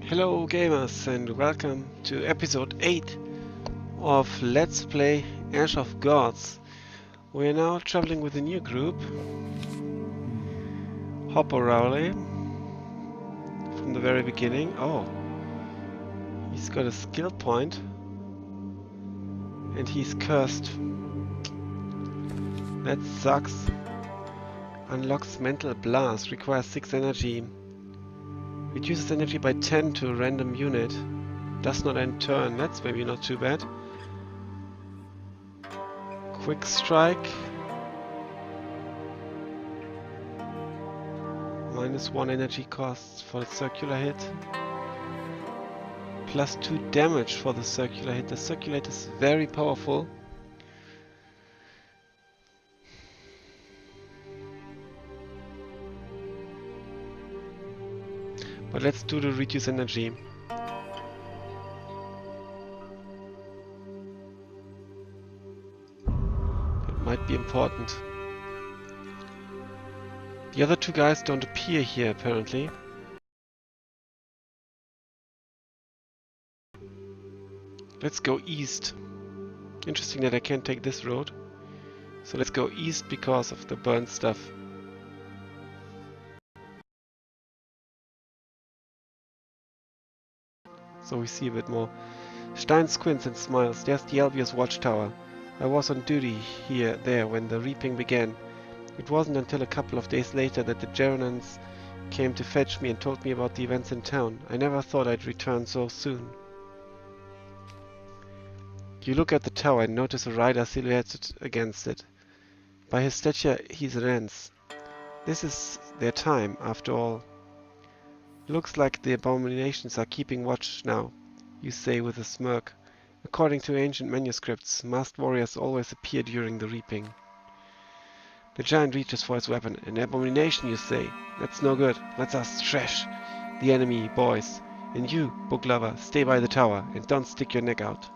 Hello gamers and welcome to episode 8 of Let's Play Ash of Gods. We are now traveling with a new group, Hopper Rowley, from the very beginning. Oh, he's got a skill point and he's cursed. That sucks. Unlocks Mental Blast, requires 6 energy. Reduces energy by 10 to a random unit. Does not end turn, that's maybe not too bad. Quick Strike. -1 energy costs for the circular hit. +2 damage for the circular hit. The circular hit is very powerful. But let's do the reduce energy. It might be important. The other two guys don't appear here apparently. Let's go east. Interesting that I can't take this road. So let's go east because of the burnt stuff. So we see a bit more. Stein squints and smiles. There's the Albius watchtower. I was on duty there when the reaping began. It wasn't until a couple of days later that the Geronans came to fetch me and told me about the events in town. I never thought I'd return so soon. You look at the tower and notice a rider silhouetted against it. By his stature, he's Rance. This is their time, after all. Looks like the abominations are keeping watch now, you say with a smirk. According to ancient manuscripts, masked warriors always appear during the reaping. The giant reaches for his weapon. An abomination, you say? That's no good. Let us thrash the enemy, boys. And you, book lover, stay by the tower and don't stick your neck out.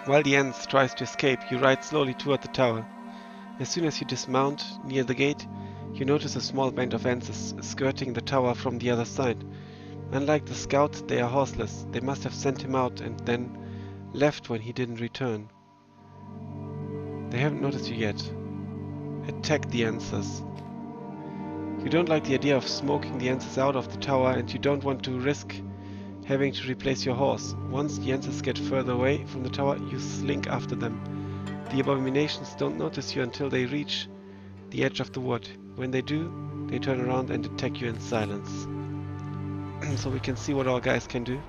While the Ents tries to escape, you ride slowly toward the tower. As soon as you dismount near the gate, you notice a small band of Ents skirting the tower from the other side. Unlike the scout, they are horseless. They must have sent him out and then left when he didn't return. They haven't noticed you yet. Attack the Answers. You don't like the idea of smoking the Answers out of the tower and you don't want to risk having to replace your horse. Once the Answers get further away from the tower, you slink after them. The abominations don't notice you until they reach the edge of the wood. When they do, they turn around and attack you in silence. So we can see what our guys can do.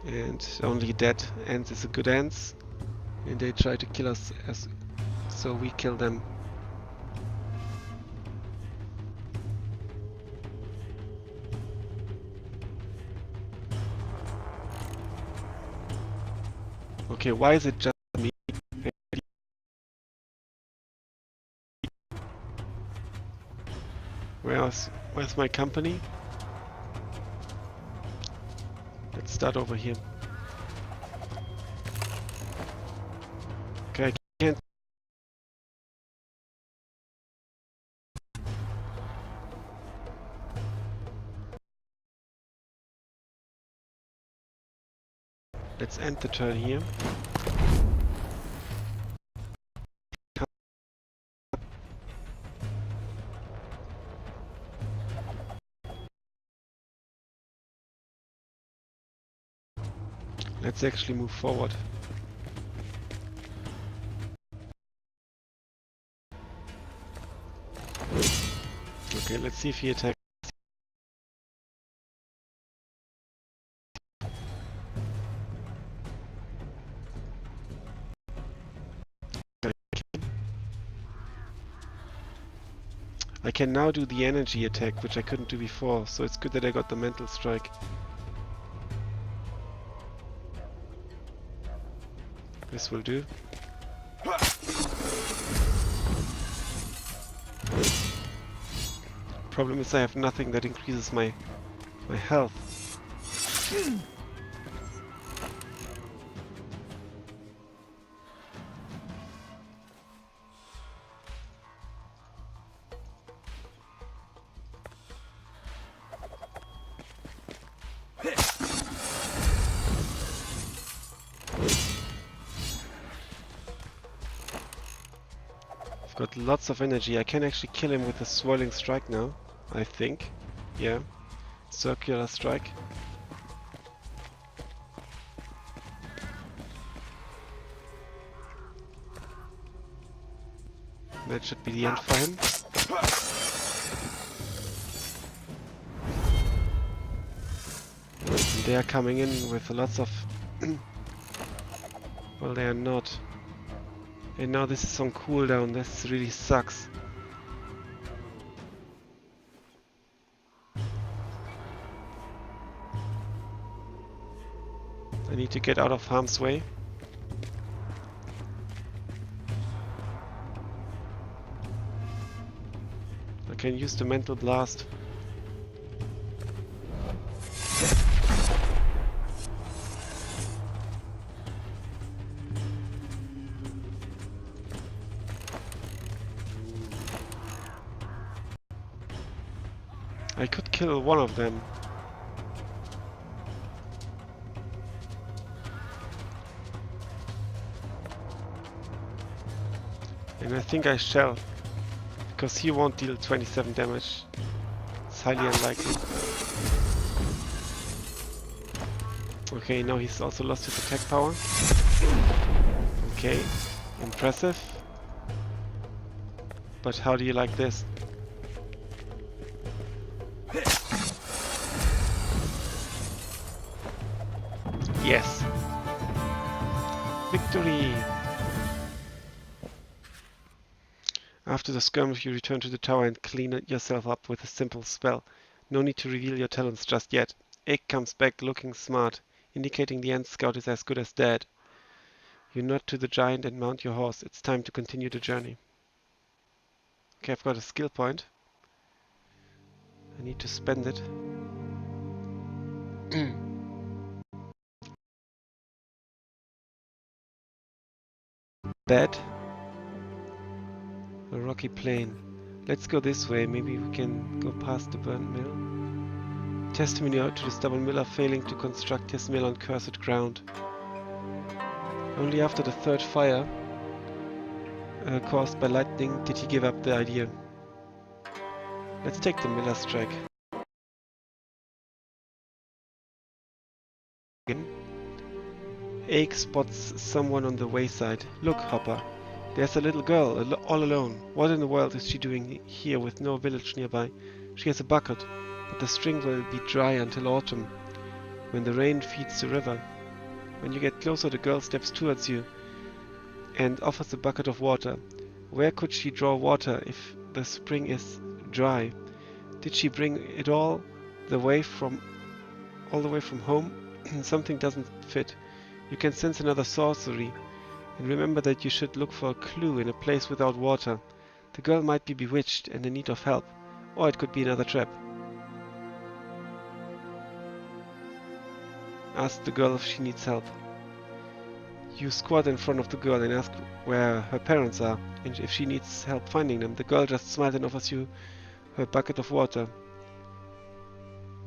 And only dead Ants is a good Ants. And they try to kill us, so we kill them. Okay, why is it just me? Where's my company? Let's start over here. Okay, I can't. Let's end the turn here. Let's actually move forward. Okay, let's see if he attacks. I can now do the energy attack, which I couldn't do before, so it's good that I got the mental strike. This will do. Problem is I have nothing that increases my health. I've got lots of energy. I can actually kill him with a swirling strike now, I think. Yeah. Circular strike. That should be the end for him. And they are coming in with lots of... well, they are not. And now this is on cooldown. This really sucks. I need to get out of harm's way. I can use the mental blast. I could kill one of them. And I think I shall. Because he won't deal 27 damage. It's highly unlikely. Okay, now he's also lost his attack power. Okay, impressive. But how do you like this? Yes! Victory! After the skirmish, you return to the tower and clean yourself up with a simple spell. No need to reveal your talents just yet. Egg comes back looking smart, indicating the Ant Scout is as good as dead. You nod to the giant and mount your horse. It's time to continue the journey. Okay, I've got a skill point. I need to spend it. Bad. A rocky plain. Let's go this way. Maybe we can go past the burnt mill. Testimony out to the stubborn miller failing to construct his mill on cursed ground. Only after the third fire caused by lightning did he give up the idea. Let's take the miller's strike. Ache spots someone on the wayside. Look, Hopper. There's a little girl, all alone. What in the world is she doing here with no village nearby? She has a bucket, but the string will be dry until autumn, when the rain feeds the river. When you get closer, the girl steps towards you and offers a bucket of water. Where could she draw water if the spring is dry? Did she bring it all the way from home? Something doesn't fit. You can sense another sorcery. And remember that you should look for a clue in a place without water. The girl might be bewitched and in need of help, or it could be another trap. Ask the girl if she needs help. You squat in front of the girl and ask where her parents are, and if she needs help finding them. The girl just smiles and offers you her bucket of water.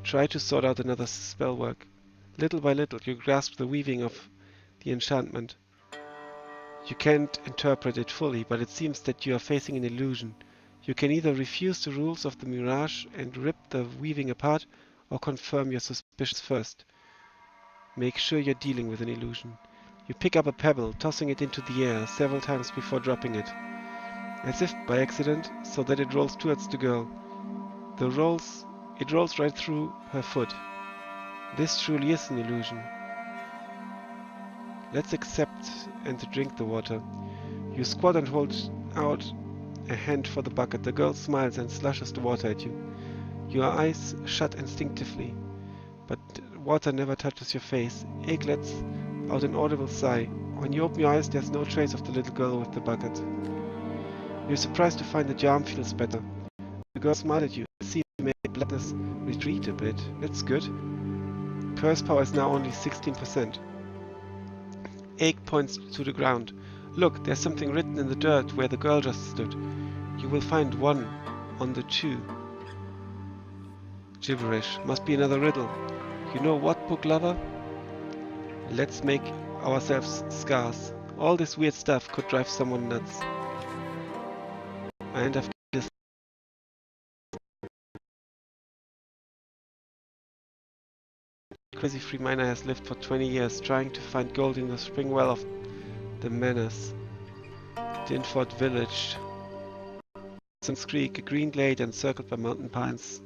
Try to sort out another spell work. Little by little, you grasp the weaving of the enchantment. You can't interpret it fully, but it seems that you are facing an illusion. You can either refuse the rules of the mirage and rip the weaving apart, or confirm your suspicions first. Make sure you're dealing with an illusion. You pick up a pebble, tossing it into the air several times before dropping it, as if by accident, so that it rolls towards the girl. It rolls right through her foot. This truly is an illusion. Let's accept and drink the water. You squat and hold out a hand for the bucket. The girl smiles and slushes the water at you. Your eyes shut instinctively, but water never touches your face. Egg lets out an audible sigh. When you open your eyes, there's no trace of the little girl with the bucket. You're surprised to find the charm feels better. The girl smiled at you. See, you made bloodness retreat a bit. That's good. Curse power is now only 16%. Egg points to the ground. Look, there's something written in the dirt where the girl just stood. You will find 1 on the 2. Gibberish. Must be another riddle. You know what, book lover? Let's make ourselves scars. All this weird stuff could drive someone nuts. And I've this crazy free miner has lived for 20 years trying to find gold in the spring well of the Manors. Dinford Village. Sun's Creek, a green glade encircled by mountain pines.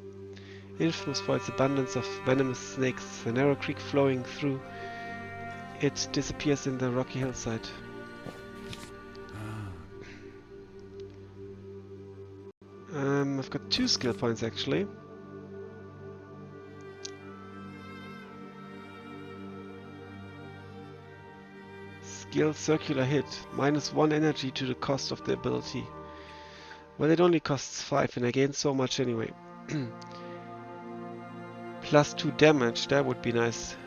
Infamous for its abundance of venomous snakes, a narrow creek flowing through it disappears in the rocky hillside. I've got 2 skill points actually. Skill Circular Hit, -1 energy to the cost of the ability. Well, it only costs 5 and I gain so much anyway. +2 damage, that would be nice.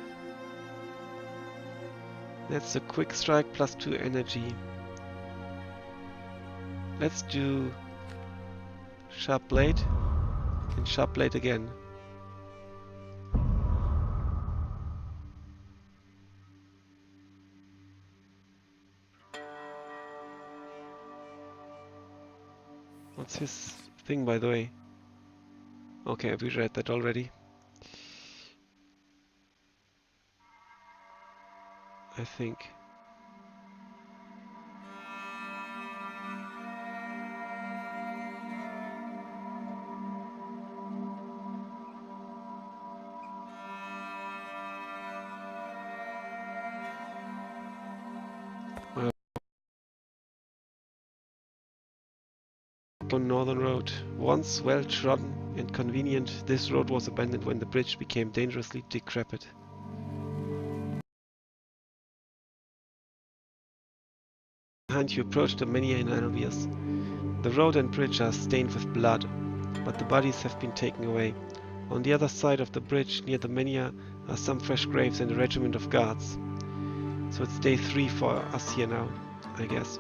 That's a quick strike, +2 energy. Let's do Sharp Blade and Sharp Blade again. What's his thing, by the way? Okay, we read that already. I think. Northern Road. Once well trodden and convenient, this road was abandoned when the bridge became dangerously decrepit. Behind you approach the Menhir in Albius. The road and bridge are stained with blood, but the bodies have been taken away. On the other side of the bridge, near the Menhir, are some fresh graves and a regiment of guards. So it's day 3 for us here now, I guess.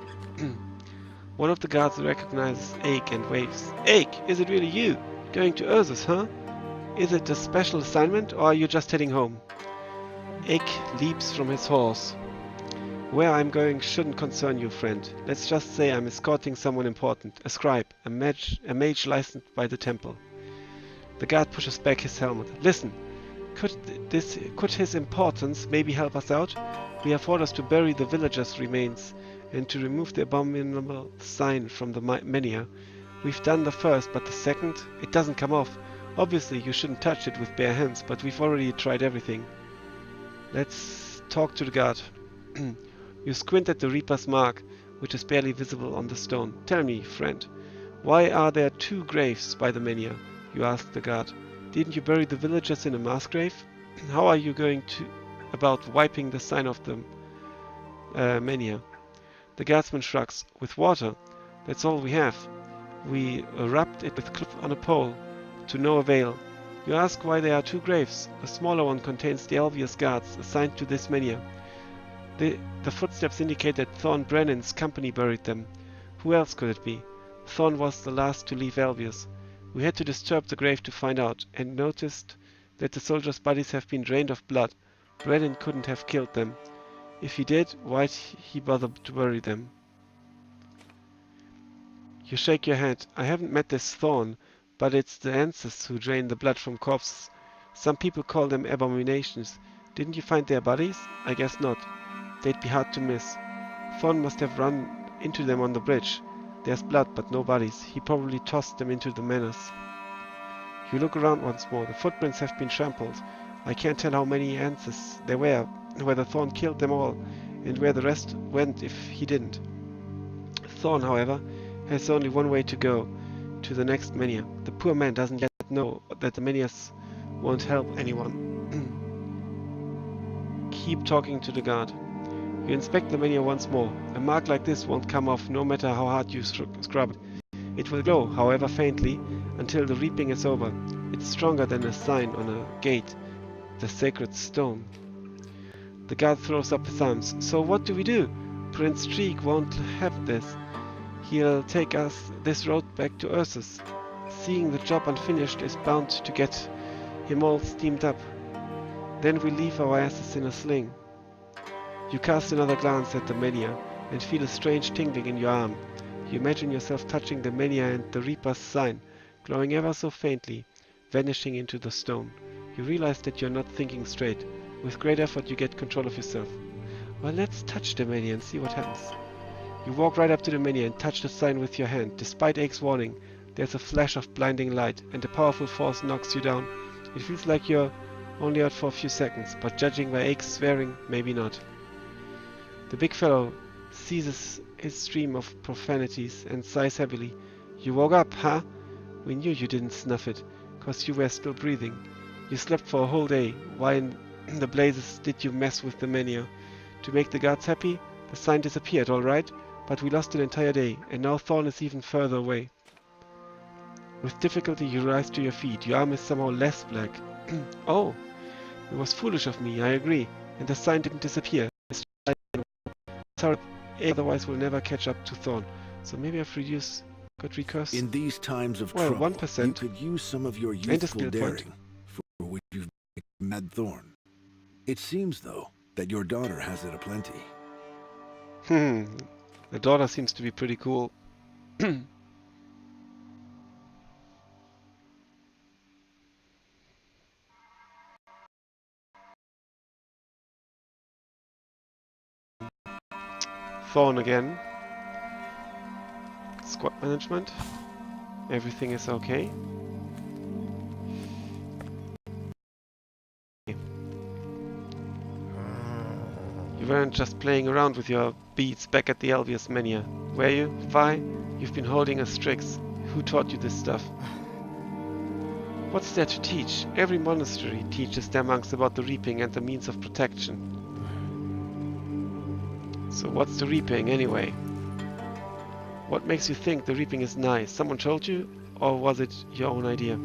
One of the guards recognizes Ake and waves. Ake, is it really you? Going to Ursus, huh? Is it a special assignment, or are you just heading home? Ake leaps from his horse. Where I'm going shouldn't concern you, friend. Let's just say I'm escorting someone important. A scribe, a mage licensed by the temple. The guard pushes back his helmet. Listen, could his importance maybe help us out? We have orders to bury the villagers' remains and to remove the abominable sign from the Menhir. We've done the first, but the second, it doesn't come off. Obviously, you shouldn't touch it with bare hands, but we've already tried everything. Let's talk to the guard. You squint at the Reaper's mark, which is barely visible on the stone. Tell me, friend, why are there 2 graves by the Menhir? You ask the guard. Didn't you bury the villagers in a mass grave? How are you going about wiping the sign of the Menhir? The guardsman shrugs. With water. That's all we have. We rubbed it with cloth on a pole. To no avail. You ask why there are 2 graves. The smaller one contains the Albius guards assigned to this Menhir. The footsteps indicate that Thorn Brennan's company buried them. Who else could it be? Thorn was the last to leave Albius. We had to disturb the grave to find out, and noticed that the soldiers' bodies have been drained of blood. Brennan couldn't have killed them. If he did, why'd he bother to bury them? You shake your head. I haven't met this Thorn, but it's the ancestors who drain the blood from corpses. Some people call them abominations. Didn't you find their bodies? I guess not. They'd be hard to miss. Thorn must have run into them on the bridge. There's blood, but no bodies. He probably tossed them into the Manors. You look around once more. The footprints have been trampled. I can't tell how many ancestors there were, whether Thorn killed them all, and where the rest went if he didn't. Thorn, however, has only one way to go, to the next Menhir. The poor man doesn't yet know that the Menhirs won't help anyone. Keep talking to the guard. You inspect the Menhir once more. A mark like this won't come off no matter how hard you scrub it. It will glow, however faintly, until the reaping is over. It's stronger than a sign on a gate, the sacred stone. The guard throws up his arms. So what do we do? Prince Treek won't have this. He'll take us this road back to Ursus. Seeing the job unfinished is bound to get him all steamed up. Then we leave our asses in a sling. You cast another glance at the Mania and feel a strange tingling in your arm. You imagine yourself touching the Mania and the Reaper's sign, glowing ever so faintly, vanishing into the stone. You realize that you're not thinking straight. With great effort you get control of yourself. Well, let's touch the Mania and see what happens. You walk right up to the Mania and touch the sign with your hand. Despite Ake's warning, there's a flash of blinding light, and a powerful force knocks you down. It feels like you're only out for a few seconds, but judging by Ake's swearing, maybe not. The big fellow ceases his stream of profanities and sighs heavily. You woke up, huh? We knew you didn't snuff it, 'cause you were still breathing. You slept for a whole day. Why in the blazes did you mess with the Mania? To make the guards happy? The sign disappeared, alright, but we lost an entire day, and now Thorn is even further away. With difficulty you rise to your feet. Your arm is somehow less black. Oh, it was foolish of me, I agree, and the sign didn't disappear. Sorry, otherwise we'll never catch up to Thorn. So maybe I've got recurse. In these times of Well, trouble, 1%. you could use some of your And a youthful skill point. daring for which you've made Mad Thorn. It seems, though, that your daughter has it aplenty. The daughter seems to be pretty cool. Thorn again. Squad management. Everything is okay. You weren't just playing around with your beads back at the Elvius Mania, were you, Vi? You've been holding a Strix. Who taught you this stuff? What's there to teach? Every monastery teaches their monks about the reaping and the means of protection. So what's the reaping anyway? What makes you think the reaping is nice? Someone told you? Or was it your own idea?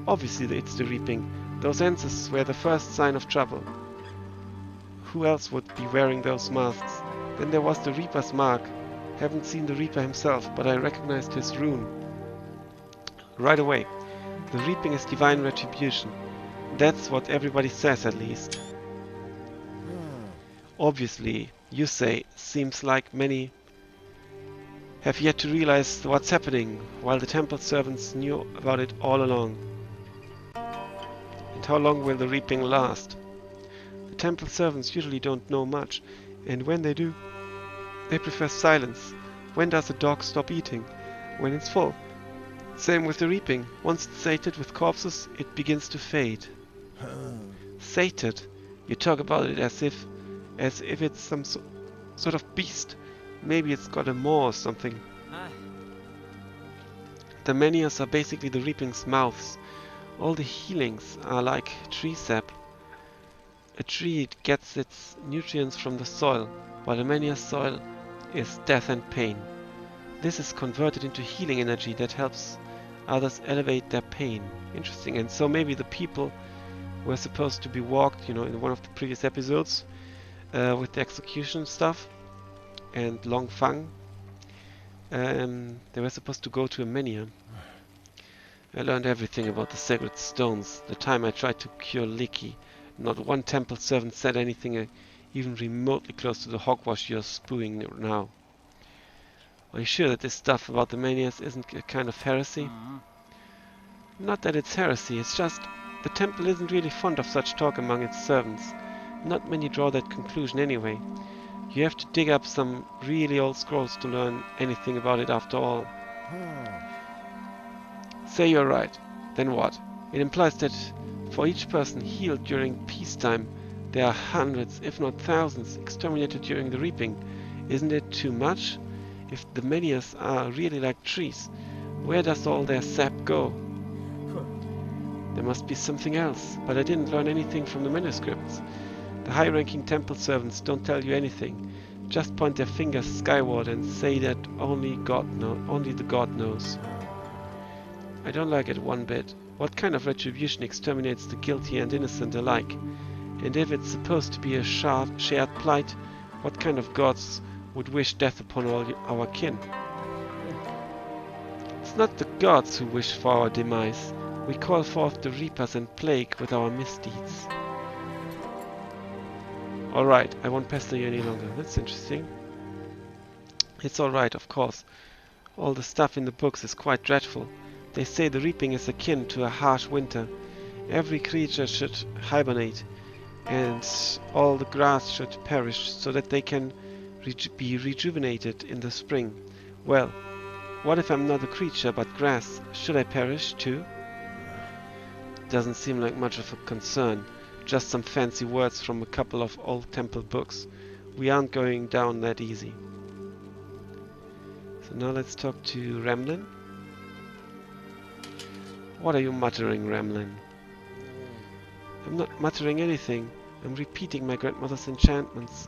Obviously it's the reaping. Those answers were the first sign of trouble. Who else would be wearing those masks? Then there was the Reaper's mark. Haven't seen the Reaper himself, but I recognized his rune. Right away. The reaping is divine retribution. That's what everybody says, at least. Obviously, you say, seems like many have yet to realize what's happening, while the temple servants knew about it all along. And how long will the reaping last? The temple servants usually don't know much, and when they do, they prefer silence. When does a dog stop eating? When it's full. Same with the reaping. Once it's sated with corpses, it begins to fade. Sated? You talk about it as if it's some sort of beast. Maybe it's got a maw or something. The Manias are basically the reaping's mouths. All the healings are like tree sap. A tree gets its nutrients from the soil, while a Mania's soil is death and pain. This is converted into healing energy that helps others elevate their pain. Interesting. And so maybe the people were supposed to be walked, in one of the previous episodes, with the execution stuff and Long Fang. They were supposed to go to a Mania. I learned everything about the sacred stones the time I tried to cure Licky. Not one temple servant said anything even remotely close to the hogwash you're spewing now. Are you sure that this stuff about the Manias isn't a kind of heresy? Not that it's heresy, it's just the temple isn't really fond of such talk among its servants. Not many draw that conclusion anyway. You have to dig up some really old scrolls to learn anything about it after all. Say you're right. Then what? It implies that for each person healed during peacetime, there are hundreds, if not thousands, exterminated during the reaping. Isn't it too much? If the Manias are really like trees, where does all their sap go? There must be something else, but I didn't learn anything from the manuscripts. The high-ranking temple servants don't tell you anything, just point their fingers skyward and say that only the God knows. I don't like it one bit. What kind of retribution exterminates the guilty and innocent alike? And if it's supposed to be a shared plight, what kind of gods would wish death upon all our kin? It's not the gods who wish for our demise. We call forth the reapers and plague with our misdeeds. Alright, I won't pester you any longer. That's interesting. It's alright, of course. All the stuff in the books is quite dreadful. They say the reaping is akin to a harsh winter. Every creature should hibernate, and all the grass should perish so that they can be rejuvenated in the spring. Well, what if I'm not a creature but grass? Should I perish too? Doesn't seem like much of a concern. Just some fancy words from a couple of old temple books. We aren't going down that easy. So now let's talk to Ramlin. What are you muttering, Ramlin? I'm not muttering anything. I'm repeating my grandmother's enchantments.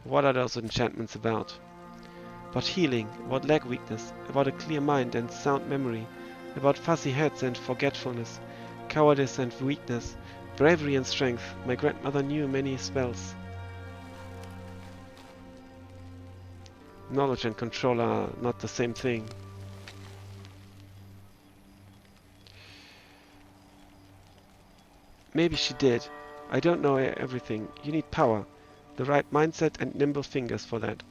What are those enchantments about? About healing, about leg weakness, about a clear mind and sound memory, about fuzzy heads and forgetfulness, cowardice and weakness, bravery and strength. My grandmother knew many spells. Knowledge and control are not the same thing. Maybe she did. I don't know everything. You need power, the right mindset and nimble fingers for that.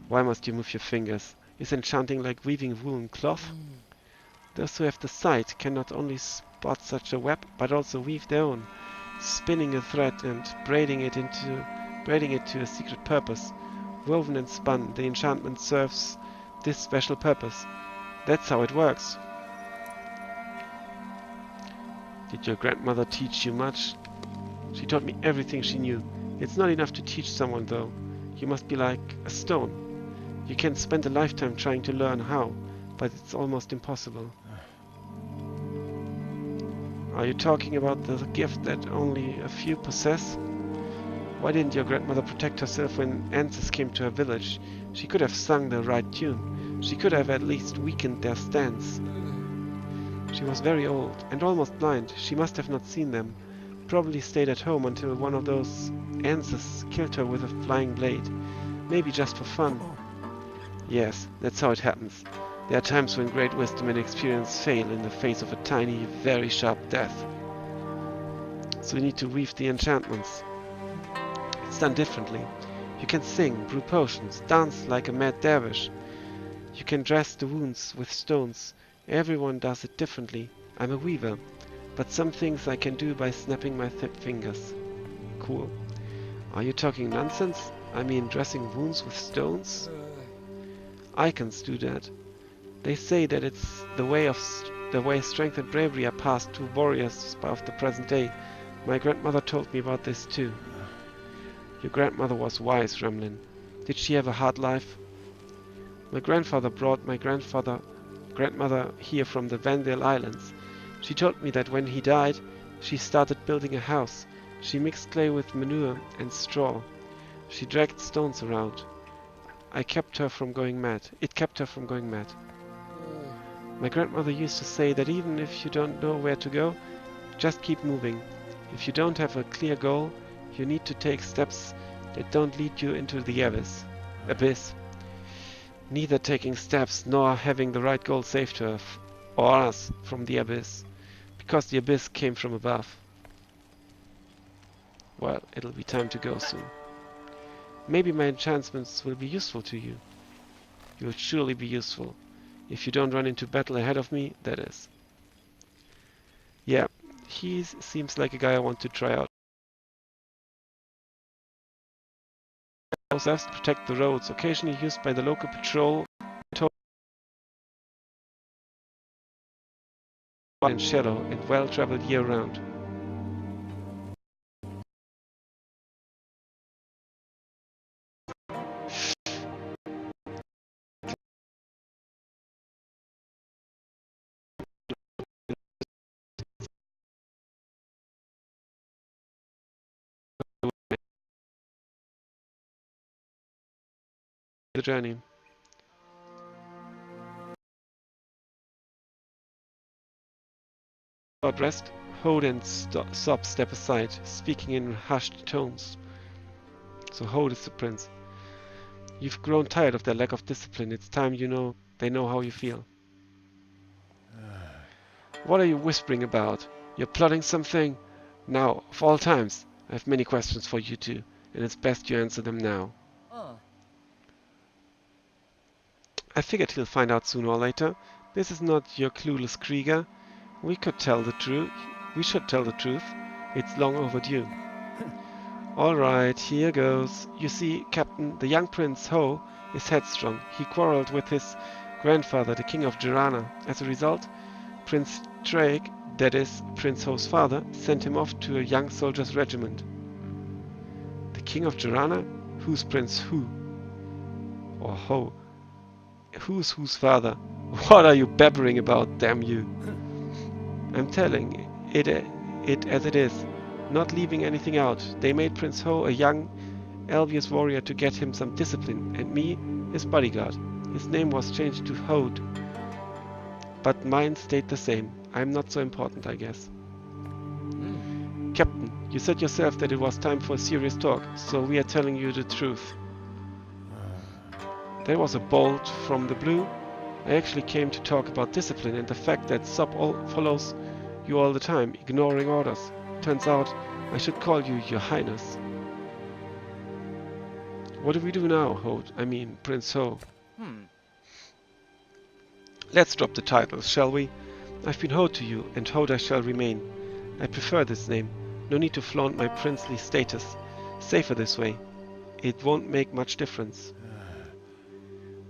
Why must you move your fingers? Is enchanting like weaving wool and cloth? Those who have the sight can not only spot such a web, but also weave their own, spinning a thread and braiding it to a secret purpose. Woven and spun, the enchantment serves this special purpose. That's how it works. Did your grandmother teach you much? She taught me everything she knew. It's not enough to teach someone, though. You must be like a stone. You can spend a lifetime trying to learn how, but it's almost impossible. Are you talking about the gift that only a few possess? Why didn't your grandmother protect herself when answers came to her village? She could have sung the right tune. She could have at least weakened their stance. She was very old and almost blind. She must have not seen them. Probably stayed at home until one of those answers killed her with a flying blade. Maybe just for fun. Yes, that's how it happens. There are times when great wisdom and experience fail in the face of a tiny, very sharp death. So we need to weave the enchantments. It's done differently. You can sing, brew potions, dance like a mad dervish. You can dress the wounds with stones. Everyone does it differently. I'm a weaver, but some things I can do by snapping my thick fingers. Cool. Are you talking nonsense? I mean dressing wounds with stones? Icons do that. They say that it's the way strength and bravery are passed to warriors of the present day. My grandmother told me about this too. Your grandmother was wise, Remlin. Did she have a hard life? My grandfather brought my grandmother here from the Vandale Islands. She told me that when he died, she started building a house. She mixed clay with manure and straw. She dragged stones around. It kept her from going mad. My grandmother used to say that even if you don't know where to go, just keep moving. If you don't have a clear goal, you need to take steps that don't lead you into the abyss. Neither taking steps nor having the right goal saved her, or us, from the abyss. Because the abyss came from above. Well, it'll be time to go soon. Maybe my enchantments will be useful to you. You will surely be useful. If you don't run into battle ahead of me, that is. Yeah, he seems like a guy I want to try out. Serves to protect the roads, occasionally used by the local patrol and shadow, and well traveled year round. The journey. Short rest, Hode and Sob step aside, speaking in hushed tones. So Hode is the prince. You've grown tired of their lack of discipline. It's time they know how you feel. What are you whispering about? You're plotting something? Now, of all times, I have many questions for you too, and it's best you answer them now. I figured he'll find out sooner or later. This is not your clueless Krieger. We could tell the truth. We should tell the truth. It's long overdue. Alright, here goes. You see, Captain, the young Prince Ho is headstrong. He quarreled with his grandfather, the King of Jirana. As a result, Prince Drake, that is, Prince Ho's father, sent him off to a young soldier's regiment. The King of Jirana? Who's Prince Hu? Or Ho? Who's whose father? What are you babbling about, damn you? I'm telling it as it is, not leaving anything out. They made Prince Ho a young, Albius warrior to get him some discipline, and me, his bodyguard. His name was changed to Hode, but mine stayed the same. I'm not so important, I guess. Captain, you said yourself that it was time for a serious talk, so we are telling you the truth. That was a bolt from the blue. I actually came to talk about discipline and the fact that Sub follows you all the time, ignoring orders. Turns out I should call you Your Highness. What do we do now, Hode? I mean, Prince Ho. Let's drop the titles, shall we? I've been Hode to you, and Hode I shall remain. I prefer this name. No need to flaunt my princely status. Safer this way. It won't make much difference.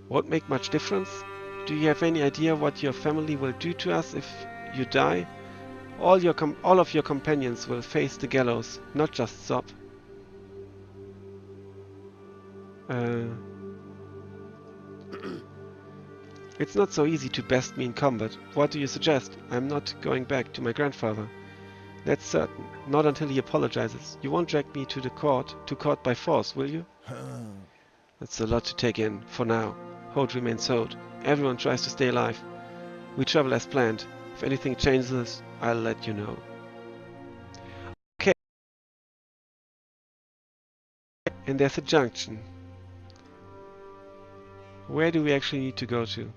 Won't make much difference? Do you have any idea what your family will do to us if you die? All of your companions will face the gallows, not just Sop. It's not so easy to best me in combat. What do you suggest? I'm not going back to my grandfather. That's certain. Not until he apologizes. You won't drag me to court by force, will you? That's a lot to take in, for now. Hode remains Hode. Everyone tries to stay alive. We travel as planned. If anything changes, I'll let you know. Okay. And there's a junction. Where do we actually need to go to?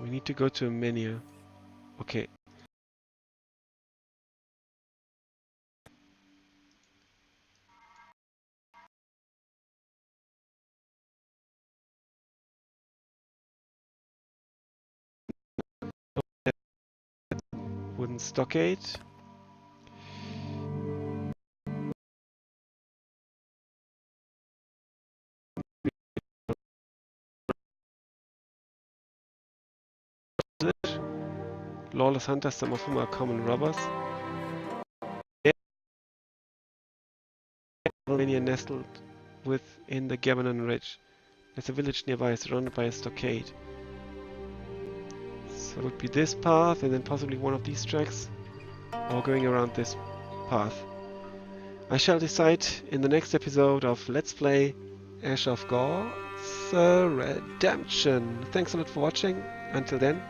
We need to go to a menu. Okay. Wooden stockade. Lawless hunters, some of whom are common robbers. Albania nestled within the Gabanon Ridge. There's a village nearby surrounded by a stockade. So it would be this path and then possibly one of these tracks, or going around this path. I shall decide in the next episode of Let's Play Ash of Gods Redemption. Thanks a lot for watching. Until then,